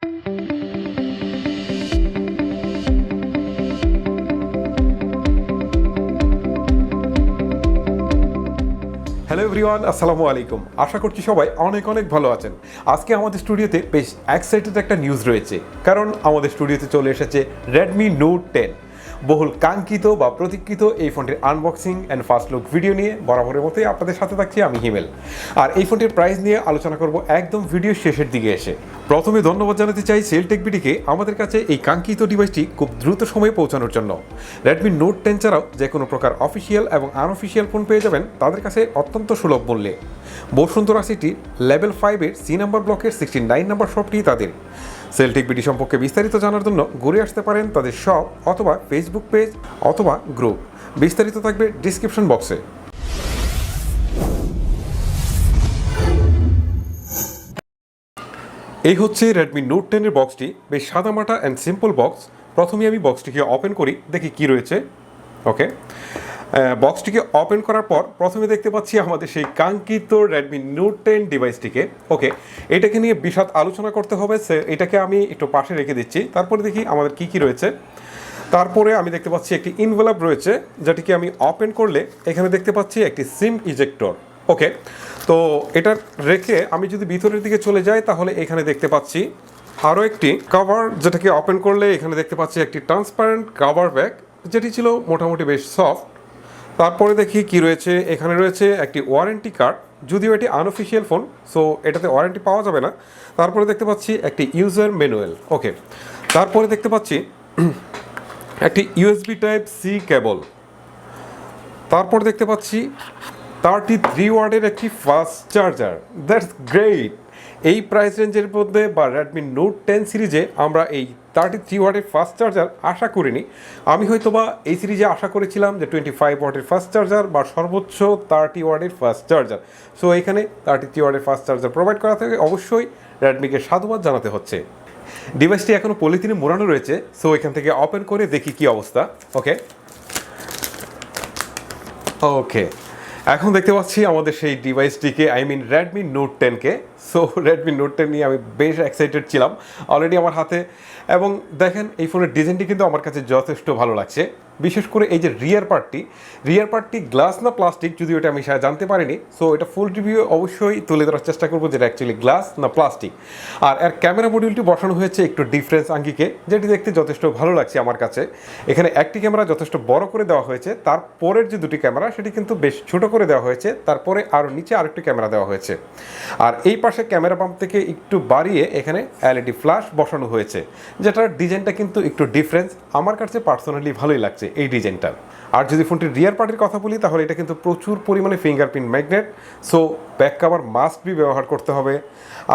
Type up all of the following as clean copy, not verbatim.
Hello everyone, আসসালামু আলাইকুম। আশা করছি সবাই অনেক অনেক ভালো আছেন। আজকে আমাদের স্টুডিওতে বেশ এক্সাইটেড একটা নিউজ রয়েছে, কারণ আমাদের স্টুডিওতে চলে এসেছে রেডমি নোট 10। বহুল কাঙ্ক্ষিত বা প্রতীক্ষিত এই ফোনটির unboxing and first look video নিয়ে বরাবরের মতোই আপনাদের সাথে থাকছি আমি হিমেল। আর এই ফোনটির প্রাইস নিয়ে আলোচনা করব একদম ভিডিও শেষের দিকে এসে। প্রথমে ধন্যবাদ জানাতে চাই সেলটেক বিডিকে আমাদের কাছে এই কাঙ্ক্ষিত ডিভাইসটি খুব দ্রুত সময়ে পৌঁছানোর জন্য। রেডমি নোট 10 ছাড়াও যে কোনো প্রকার অফিসিয়াল এবং আনঅফিসিয়াল ফোন পেয়ে যাবেন তাদের কাছে অত্যন্ত সুলভ মূল্যে। বসুন্ধরা সিটির লেভেল 5-এর সি নাম্বার ব্লকের 69 নম্বর শপটি তাদের। সেলটেক বিডি সম্পর্কে বিস্তারিত জানার জন্য ঘুরে আসতে পারেন তাদের শপ অথবা ফেসবুক পেজ অথবা গ্রুপ। বিস্তারিত থাকবে ডিসক্রিপশন বক্সে। এই হচ্ছে রেডমি নোট 10-এর বক্সটি। বেশ সাদামাটা অ্যান্ড সিম্পল বক্স। প্রথমে আমি বক্সটিকে ওপেন করি, দেখি কি রয়েছে। ওকে, বক্সটিকে ওপেন করার পর প্রথমে দেখতে পাচ্ছি আমাদের সেই কাঙ্ক্ষিত রেডমি নোট 10 ডিভাইসটিকে। ওকে, এটাকে নিয়ে বিশদ আলোচনা করতে হবে, এটাকে আমি একটু পাশে রেখে দিচ্ছি। তারপরে দেখি আমাদের কি কি রয়েছে। তারপরে আমি দেখতে পাচ্ছি একটি ইনভেলপ রয়েছে, যেটিকে আমি ওপেন করলে এখানে দেখতে পাচ্ছি একটি সিম ইজেক্টর। ওকে, তো এটা রেখে আমি যদি ভিতরের দিকে চলে যাই তাহলে এখানে দেখতে পাচ্ছি আরও একটি কভার, যেটাকে ওপেন করলে এখানে দেখতে পাচ্ছি একটি ট্রান্সপারেন্ট কভার ব্যাগ, যেটি ছিল মোটামুটি বেশ সফট। তারপরে দেখি কি রয়েছে। এখানে রয়েছে একটি ওয়ারেন্টি কার্ড, যদিও এটি আনঅফিসিয়াল ফোন, সো এটাতে ওয়ারেন্টি পাওয়া যাবে না। তারপরে দেখতে পাচ্ছি একটি ইউজার ম্যানুয়াল। ওকে, তারপরে দেখতে পাচ্ছি একটি ইউএসবি টাইপ সি কেবল। তারপর দেখতে পাচ্ছি 33 ওয়াটের একটি ফাস্ট চার্জার। That's great. এই প্রাইস রেঞ্জের মধ্যে বা রেডমি নোট 10 সিরিজে আমরা এই 33 ওয়াটের ফাস্ট চার্জার আশা করিনি। আমি হয়তো বা এই সিরিজে আশা করেছিলাম যে 25 ওয়াটের ফাস্ট চার্জার বা সর্বোচ্চ 30 ওয়াটের ফাস্ট চার্জার। সো এখানে 33 ওয়াটের ফাস্ট চার্জার প্রোভাইড করা থেকে অবশ্যই রেডমিকে সাধুবাদ জানাতে হচ্ছে। ডিভাইসটি এখনও পলিথিনে মোড়ানো রয়েছে, সো এখান থেকে ওপেন করে দেখি কি অবস্থা। ওকে ওকে এখন দেখতে পাচ্ছি আমাদের সেই ডিভাইসটিকে, আই মিন রেডমি নোট 10-কে। সো রেডমি নোট 10 নিয়ে আমি বেশ এক্সাইটেড ছিলাম অলরেডি আমার হাতে। এবং দেখেন এই ফোনের ডিজাইনটি কিন্তু আমার কাছে যথেষ্ট ভালো লাগছে। বিশেষ করে এই যে রিয়ার পার্টটি গ্লাস না প্লাস্টিক, যদিও এটা আমি জানতে পারিনি। সো এটা ফুল রিভিউ অবশ্যই তুলে ধরার চেষ্টা করবো যে এটা অ্যাকচুয়ালি গ্লাস না প্লাস্টিক। আর এর ক্যামেরা মডিউলটি বসানো হয়েছে একটু ডিফারেন্স আঙ্গিকে, যেটি দেখতে যথেষ্ট ভালো লাগছে আমার কাছে। এখানে একটি ক্যামেরা যথেষ্ট বড় করে দেওয়া হয়েছে, তারপরের যে দুটি ক্যামেরা সেটি কিন্তু বেশ ছোট করে দেওয়া হয়েছে, তারপরে আরও নিচে আরেকটি ক্যামেরা দেওয়া হয়েছে। আর এই পাশে ক্যামেরা পাম্প থেকে একটু বাড়িয়ে এখানে এলইডি ফ্ল্যাশ বসানো হয়েছে, যেটার ডিজাইনটা কিন্তু একটু ডিফারেন্স। আমার কাছে পার্সোনালি ভালোই লাগছে এই ডিজাইনটা। আর যদি ফোনটির রিয়ার পার্টির কথা বলি তাহলে এটা কিন্তু প্রচুর পরিমাণে fingerprint magnet, so back cover must be ব্যবহার করতে হবে।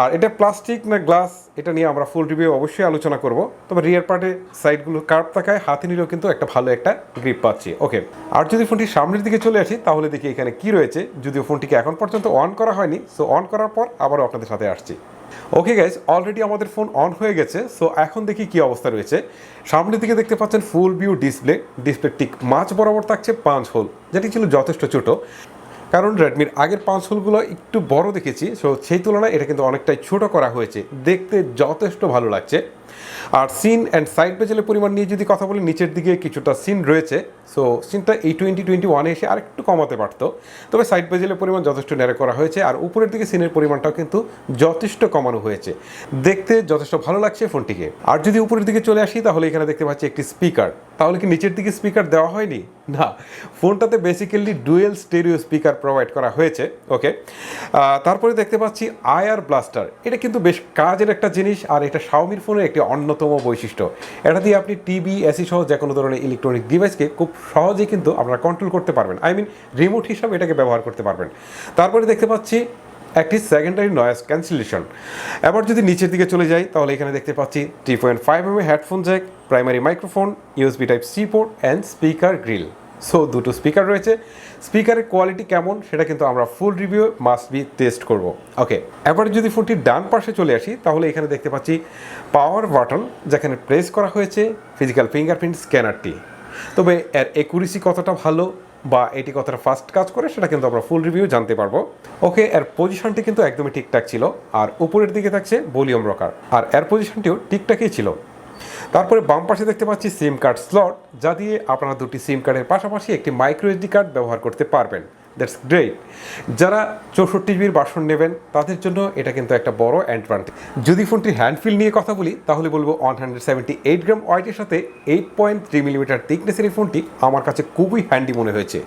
আর এটা প্লাস্টিক না গ্লাস এটা নিয়ে আমরা ফুল রিভিউ অবশ্যই আলোচনা করব। তবে রিয়ার পার্টের সাইডগুলো কার্ভ থাকায় হাতে নিলেও কিন্তু একটা ভালো একটা গ্রিপ পাচ্ছি। ওকে, আর যদি ফোনটির সামনের দিকে চলে আসি তাহলে দেখি এখানে কি রয়েছে, যদিও ফোনটিকে এখন পর্যন্ত অন করা হয়নি। সো অন করার পর আবারও আপনাদের সাথে আসছি। ওকে গাইজ, অলরেডি আমাদের ফোন অন হয়ে গেছে। সো এখন দেখি কি অবস্থা রয়েছে। সামনের দিকে দেখতে পাচ্ছেন ফুল ভিউ ডিসপ্লে ঠিক মাঝ বরাবর থাকছে 5 হোল, যেটি ছিল যথেষ্ট ছোট, কারণ রেডমির আগের 5 হোলগুলো একটু বড় দেখেছি। সো সেই তুলনায় এটা কিন্তু অনেকটাই ছোট করা হয়েছে, দেখতে যথেষ্ট ভালো লাগছে। আর সিন অ্যান্ড সাইড বেজেলের পরিমাণ নিয়ে যদি কথা বলি, নিচের দিকে কিছুটা সিন রয়েছে। সো সিনটা এই 2021-এ এসে আরেকটু কমাতে পারতো, তবে সাইড বেজেলের পরিমাণ যথেষ্ট ন্যারো করা হয়েছে। আর উপরের দিকে সিনের পরিমাণটাও কিন্তু যথেষ্ট কমানো হয়েছে, দেখতে যথেষ্ট ভালো লাগছে ফোনটিকে। আর যদি উপরের দিকে চলে আসি তাহলে এখানে দেখতে পাচ্ছি একটি স্পিকার। তাহলে কি নিচের দিকে স্পিকার দেওয়া হয়নি? না, ফোনটাতে basically dual stereo speaker provide করা হয়েছে। ওকে, তারপরে দেখতে পাচ্ছি আইআর ব্লাস্টার। এটা কিন্তু বেশ কাজের একটা জিনিস, আর এটা শাওমির ফোনের একটি অন্যতম বৈশিষ্ট্য। এটা দিয়ে আপনি টিভি, এসি সহ যে কোনো ধরনের ইলেকট্রনিক ডিভাইসকে খুব সহজেই কিন্তু আপনারা কন্ট্রোল করতে পারবেন, আই মিন রিমোট হিসাবে এটাকে ব্যবহার করতে পারবেন। তারপরে দেখতে পাচ্ছি একটি সেকেন্ডারি নয়েজ ক্যান্সেলেশন। এবার যদি নিচের দিকে চলে যাই তাহলে এখানে দেখতে পাচ্ছি 3.5 mm headphone jack, primary microphone, USB type C port and speaker grille. So দুটো স্পিকার রয়েছে। স্পিকারের কোয়ালিটি কেমন সেটা কিন্তু আমরা full review must be test করব। ওকে, এবার যদি ফোনটির ডান পাশে চলে আসি তাহলে এখানে দেখতে পাচ্ছি পাওয়ার বাটন, যেখানে প্রেস করা হয়েছে ফিজিক্যাল ফিঙ্গারপ্রিন্ট স্ক্যানারটি। তবে এর অ্যাকুরেসি কতটা ভালো বা এটি কতটা ফাস্ট কাজ করে সেটা কিন্তু আমরা ফুল রিভিউ জানতে পারবো। ওকে, এর পজিশনটি কিন্তু একদমই ঠিকঠাক ছিল, আর উপরের দিকে থাকছে ভলিউম রকার, আর এর পজিশনটিও ঠিকঠাকই ছিল। তারপরে বাম পাশে দেখতে পাচ্ছি সিম কার্ড স্লট, যা দিয়ে আপনারা দুটি সিম কার্ডের পাশাপাশি একটি মাইক্রো এসডি কার্ড ব্যবহার করতে পারবেন। That's great. যারা 64 জিবির ভার্সন নেবেন তাদের জন্য এটা কিন্তু একটা বড় অ্যাডভান্টেজ। যদি ফোনটির হ্যান্ডফিল নিয়ে কথা বলি তাহলে বলবো 178 গ্রাম ওয়েটের সাথে 8.3 মিলিমিটার থিকনেসের এই ফোনটি আমার কাছে খুবই হ্যান্ডি মনে হয়েছে।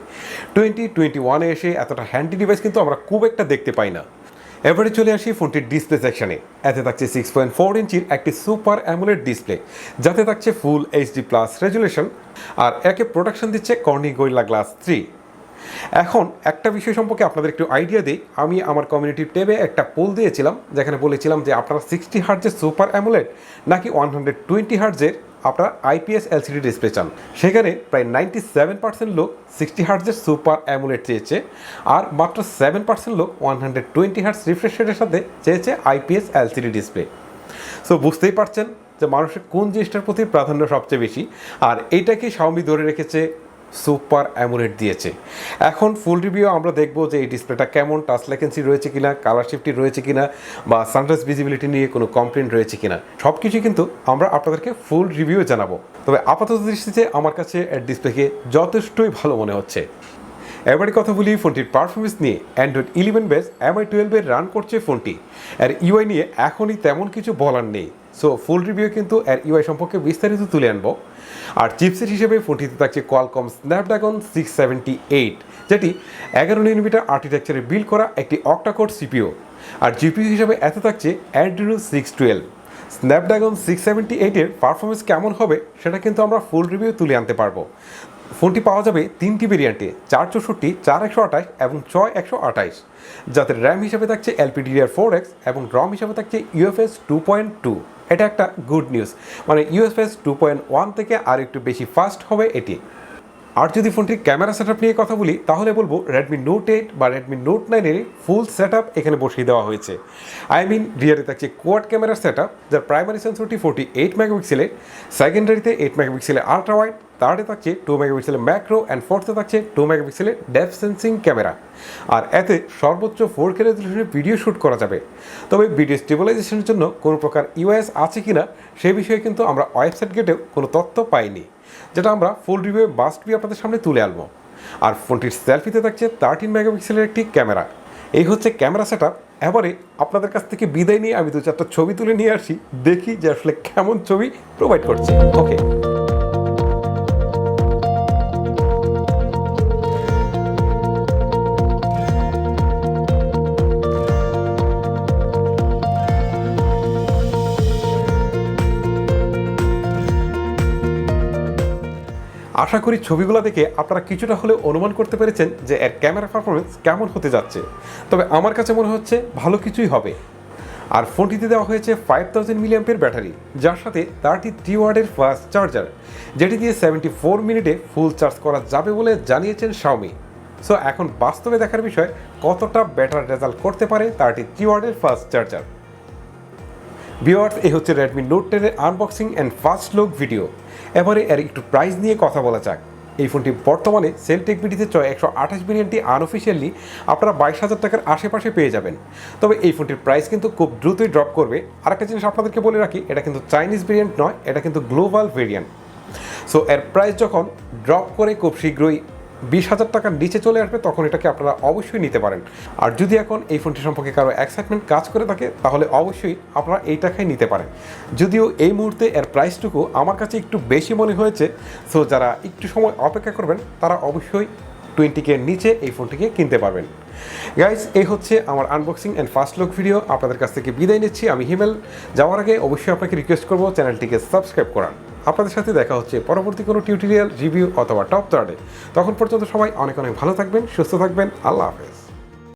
2021-এ এসে এতটা হ্যান্ডি ডিভাইস কিন্তু আমরা খুব একটা দেখতে পাই না। এবারে চলে আসি ফোনটির ডিসপ্লে সেকশনে। এতে থাকছে 6.4 ইঞ্চির একটি সুপার অ্যামোলেড ডিসপ্লে, যাতে থাকছে ফুল এইচডি প্লাস রেজুলেশন, আর একে প্রোটেকশন দিচ্ছে কর্নিং গরিলা গ্লাস 3। এখন একটা বিষয় সম্পর্কে আপনাদের একটু আইডিয়া দিই। আমি আমার কমিউনিটি ট্যাবে একটা পোল দিয়েছিলাম, যেখানে বলেছিলাম যে আপনারা 60 হার্টজের সুপার অ্যামোলেড নাকি 120 হার্টজের আপনারা আইপিএস এলসিডি ডিসপ্লে চান। সেখানে প্রায় 97% লোক 60 হার্টজের সুপার অ্যামোলেড চেয়েছে, আর মাত্র 7% লোক 120 হার্টজ রিফ্রেশ রেটের সাথে চেয়েছে আইপিএস এলসিডি ডিসপ্লে। সো বুঝতেই পারছেন যে মানুষের কোন জিনিসটার প্রতি প্রাধান্য সবচেয়ে বেশি, আর এইটাকে Xiaomi ধরে রেখেছে, সুপার অ্যামোলেড দিয়েছে। এখন ফুল রিভিউ আমরা দেখব যে এই ডিসপ্লেটা কেমন, টাচ লেটেন্সি রয়েছে কিনা, কালার শিফটি রয়েছে কিনা, বা সানরাইজ ভিজিবিলিটি নিয়ে কোনো কমপ্লেন রয়েছে কিনা, সব কিছুই কিন্তু আমরা আপনাদেরকে ফুল রিভিউ জানাবো। তবে আপাতত দৃষ্টিতে আমার কাছে এর ডিসপ্লেকে যথেষ্টই ভালো মনে হচ্ছে। এবারে কথা বলি ফোনটির পারফরমেন্স নিয়ে। অ্যান্ড্রয়েড 11 বেস MI12 রান করছে ফোনটি। এর ইউআই নিয়ে এখনই তেমন কিছু বলার নেই। সো ফুল রিভিউ কিন্তু এর ইউআই সম্পর্কে বিস্তারিত তুলে আনবো। আর চিপসেট হিসেবে ফোনটিতে থাকছে কোয়ালকম স্ন্যাপড্রাগন 678, যেটি 11 nm আর্কিটেকচারে বিল্ড করা একটি অক্টাকোর সিপিইউ। আর জিপিইউ হিসেবে এতে থাকছে Adreno 612। স্ন্যাপড্রাগন 678-এর পারফরমেন্স কেমন হবে সেটা কিন্তু আমরা ফুল রিভিউ তুলে আনতে পারবো। ফোনটি পাওয়া যাবে 3টি ভেরিয়েন্টে, 464, 4128 এবং 6128, যাতে র্যাম হিসেবে থাকছে LPDDR4X এবং রম হিসেবে থাকছে UFS 2.2। এটা একটা গুড নিউজ, মানে UFS 2.1 থেকে আর একটু বেশি ফাস্ট হবে এটি। আর যদি ফোনটির ক্যামেরা সেটআপ নিয়ে কথা বলি তাহলে বলবো Redmi Note 8 বা Redmi Note 9-এর ফুল সেটআপ এখানে বসিয়ে দেওয়া হয়েছে। রিয়ারে থাকছে কোয়াড ক্যামেরার সেটআপ, যার প্রাইমারি সেন্সরটি 48 মেগাপিক্সেলের, সেকেন্ডারিতে 8 মেগাপিক্সেলের আলট্রা ওয়াইড, থার্ডে থাকছে 2 মেগাপিক্সেলের ম্যাক্রো, অ্যান্ড ফোর্থে থাকছে 2 মেগাপিক্সেলের ডেপথ সেন্সিং ক্যামেরা। আর এতে সর্বোচ্চ 4K রেজলিউশনে ভিডিও শ্যুট করা যাবে। তবে ভিডিও স্টেবিলাইজেশনের জন্য কোনো প্রকার ইউএস আছে কিনা সে বিষয়ে কিন্তু আমরা ওয়েবসাইট গেটেও কোনো তথ্য পাইনি, যেটা আমরা ফুল রিভিউ মাস্ট বি আপনাদের সামনে তুলে আনবো। আর ফোনটির সেলফিতে থাকছে 13 মেগাপিক্সেলের একটি ক্যামেরা। এই হচ্ছে ক্যামেরা সেটআপ। এবারে আপনাদের কাছ থেকে বিদায় নিয়ে আমি 2-4টা ছবি তুলে নিয়ে আসি, দেখি যে আসলে কেমন ছবি প্রোভাইড করছে। ওকে, আশা করি ছবিগুলো দেখে আপনারা কিছুটা হলেও অনুমান করতে পেরেছেন যে এর ক্যামেরা পারফরমেন্স কেমন হতে যাচ্ছে। তবে আমার কাছে মনে হচ্ছে ভালো কিছুই হবে। আর ফোনটিতে দেওয়া হয়েছে 5000 মিলিঅ্যাম্পের ব্যাটারি, যার সাথে 33 ওয়াটের ফাস্ট চার্জার, যেটি দিয়ে 74 মিনিটে ফুল চার্জ করা যাবে বলে জানিয়েছেন Xiaomi। সো এখন বাস্তবে দেখার বিষয় কতটা বেটার রেজাল্ট করতে পারে 33 ওয়াটের ফাস্ট চার্জার। ভিউয়ার্স, এই হচ্ছে Redmi Note 10-এর unboxing and first look video. এবারে এর একটু প্রাইস নিয়ে কথা বলা যাক। এই ফোনটি বর্তমানে সেলটেক বিডিতে 128 ভেরিয়েন্টটি আনঅফিসিয়ালি আপনারা 22,000 টাকার আশেপাশে পেয়ে যাবেন। তবে এই ফোনটির প্রাইস কিন্তু খুব দ্রুতই ড্রপ করবে। আরেকটা জিনিস আপনাদেরকে বলে রাখি, এটা কিন্তু চাইনিজ ভেরিয়েন্ট নয়, এটা কিন্তু গ্লোবাল ভেরিয়েন্ট। সো এর প্রাইস যখন ড্রপ করে খুব শীঘ্রই 20,000 টাকার নিচে চলে আসবে, তখন এটাকে আপনারা অবশ্যই নিতে পারেন। আর যদি এখন এই ফোনটি সম্পর্কে কারো এক্সাইটমেন্ট কাজ করে থাকে তাহলে অবশ্যই আপনারা এই টাকায় নিতে পারেন। যদিও এই মুহূর্তে এর প্রাইসটুকু আমার কাছে একটু বেশি মনে হয়েছে। সো যারা একটু সময় অপেক্ষা করবেন তারা অবশ্যই 20K নিচে এই ফোনটিকে কিনতে পারবেন। গাইজ, এই হচ্ছে আমার unboxing and first look video. আপনাদের কাছ থেকে বিদায় নিচ্ছি আমি হিমেল। যাওয়ার আগে অবশ্যই আপনাকে রিকোয়েস্ট করবো চ্যানেলটিকে সাবস্ক্রাইব করার। আপনাদের সাথে দেখা হচ্ছে পরবর্তী কোনো টিউটোরিয়াল, রিভিউ অথবা টপ 3-এ। তখন পর্যন্ত সবাই অনেক অনেক ভালো থাকবেন, সুস্থ থাকবেন। আল্লাহ হাফেজ।